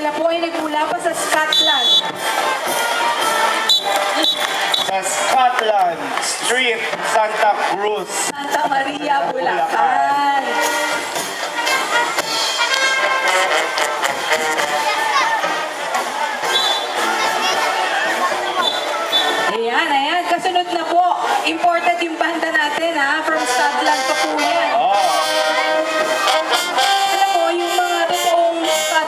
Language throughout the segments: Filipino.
Sila po ay nagmula pa sa Scotland. Sa Scotland Street, Santa Cruz. Santa Maria, Bulacan. Ayan, ayan. Kasunod na po. Imported yung banda natin, ha? From Scotland pa po yan. Alam mo, yung mga totoong mga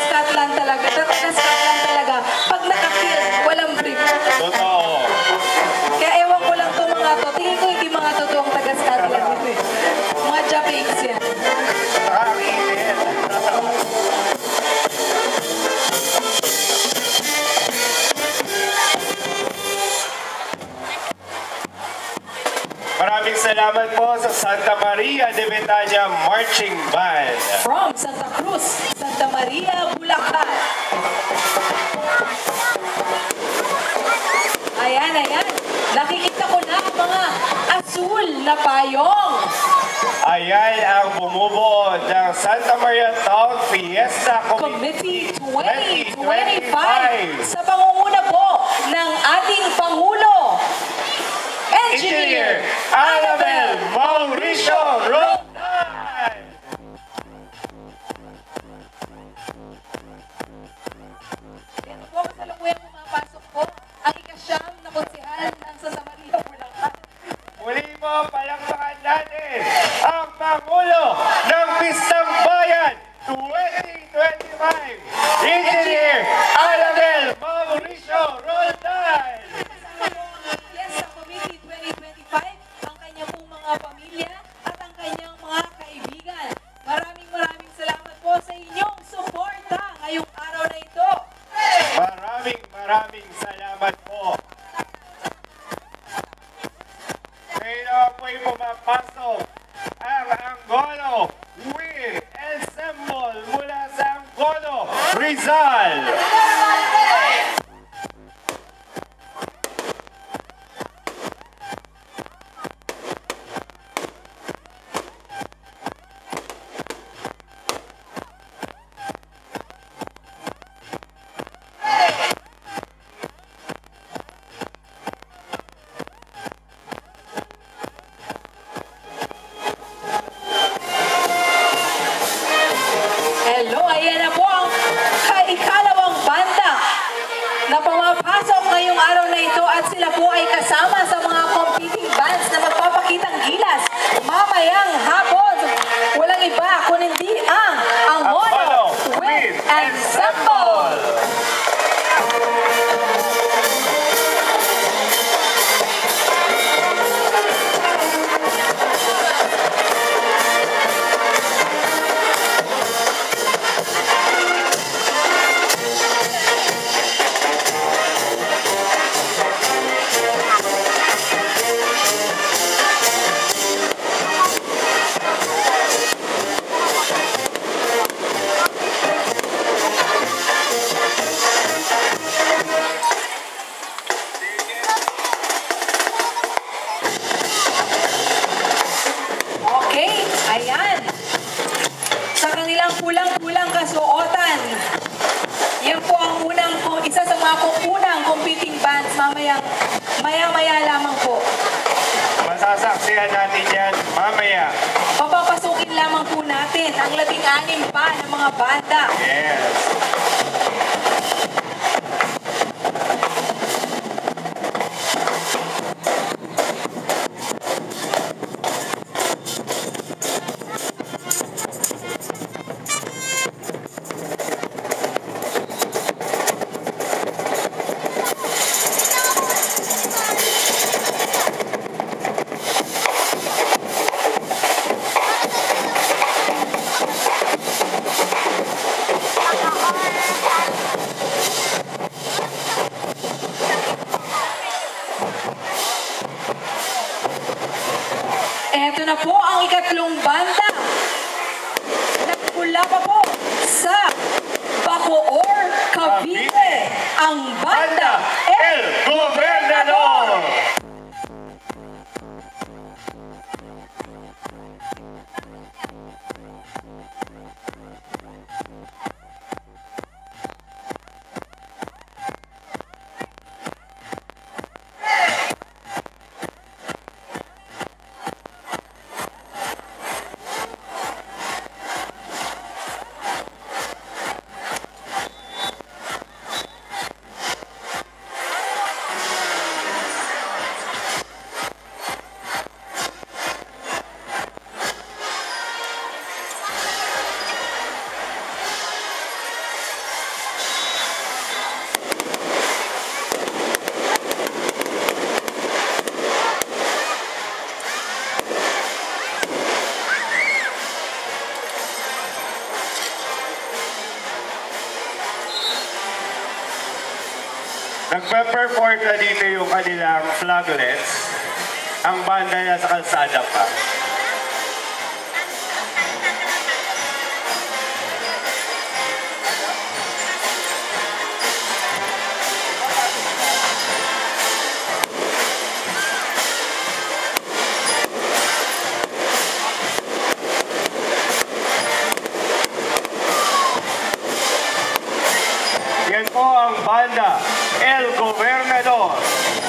Scotland talaga, Scotland talaga, pag nakakill, walang brief. Totoo. Kaya ewan ko lang to mga to. Tingin ko hindi mga totoong taga-Scotland ito eh. Mga Japanese yan. Nakakingin. Maraming salamat po sa Santa Maria de Betania Marching Band. From Santa Cruz, Santa Maria, Bulacan. Ayan, ayan. Nakikita ko na ang mga asul na payong. Ayan ang bumubuo ng Santa Maria Town Fiesta Committee 2025 sa pangunguna po ng ating Pangulo, Engineer Annabel Mauricio Roldan. Yan po, kasalukuyang pumapasok po ang ikasyam na konsehal ng Santa Maria, Bulacan. Muli mo palakpakan natin ang Pangulo ng Pistang Bayan 2025, Engineer Annabel Mauricio Roldan. Kasama po ang Fiesta Committee 2025, ang kanyang pong mga pamilya at ang kanyang mga kaibigan. Maraming salamat po sa inyong suporta ngayong araw na ito. Maraming salamat po. Ngayon naman po'y pumapasok ang Angono Wind Ensemble mula sa Angono, Rizal. Hello, ayan na po ang ikalawang banda na pumapasok ngayong araw na ito at sila po ay kasama sa mga competing bands na magpapakitang gilas mamayang hapon. Walang iba kundi ang Angono Wind Ensemble. Okay, ayan. Sa kanilang pulang-pulang kasuotan, yan po ang isa sa mga unang competing bands maya-maya lamang po. Masasaksihan natin yan mamaya. Papapasukin lamang po natin ang 16 pa ng mga banda. Yes. Nagpe-perform na dito yung kanilang flaglets. Ang banda na sa kalsada pa. Yan po ang banda El Gobernador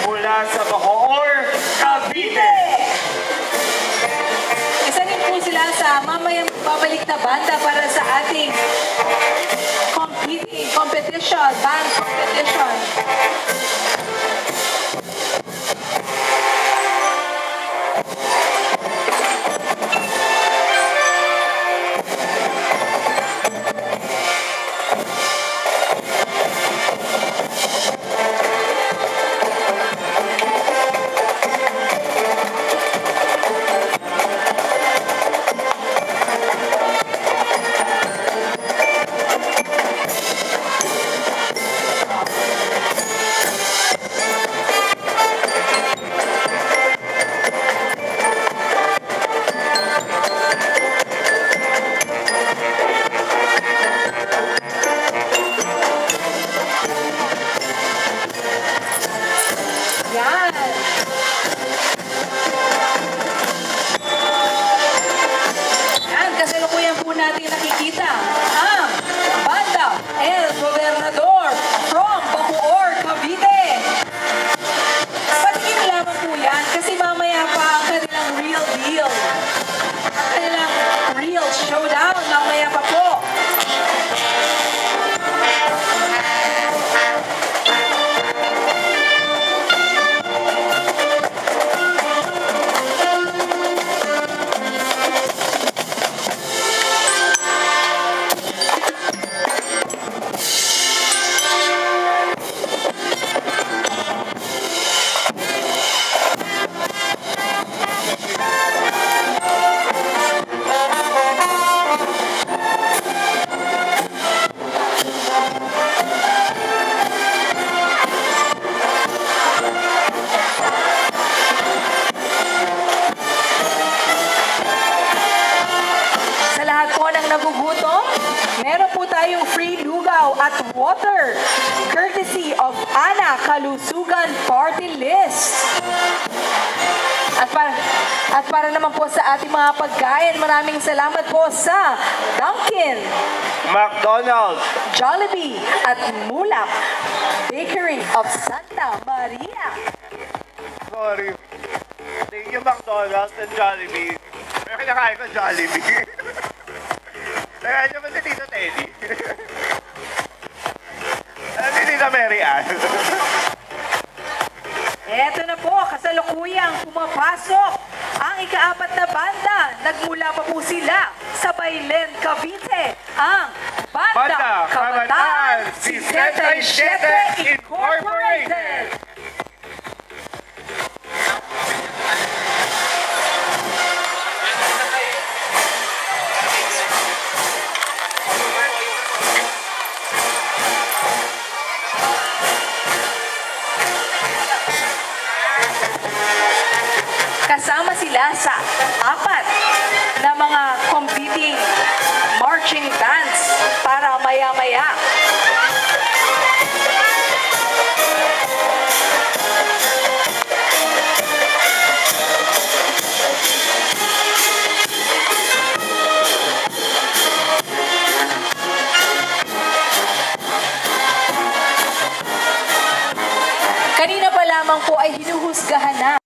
mula sa Bacoor, Cavite. Isa rin po sila sa mamayang babalik na banda para sa ating competition, band competition. Yan. Yan, kasalukuyan po natin nakikita ang banda El Gobernador from Bacoor, Cavite. Patingin lamang po yan kasi mamaya pa ang kanilang real deal. Ang kanilang real showdown mamaya pa po. Nagugutom, meron po tayong free lugaw at water courtesy of Ana Kalusugan Party List. At para naman po sa ating mga pagkain, maraming salamat po sa Dunkin, McDonald's, Jollibee at Mulak Bakery of Santa Maria. sorry. Yung McDonald's and Jollibee. Pero kinakain ko Jollibee. Kaya niyo ba si Tito Teddy? Si Tita Mary Ann. Eto na po, kasalukuyang pumapasok ang ika-4 na banda. Nagmula pa po sila sa Bailen, Cavite. Ang Banda Kabataan 67 Incorporated. Kasama sila sa 4 na mga competing marching bands para maya-maya. Kanina pa lamang po ay hinuhusgahan na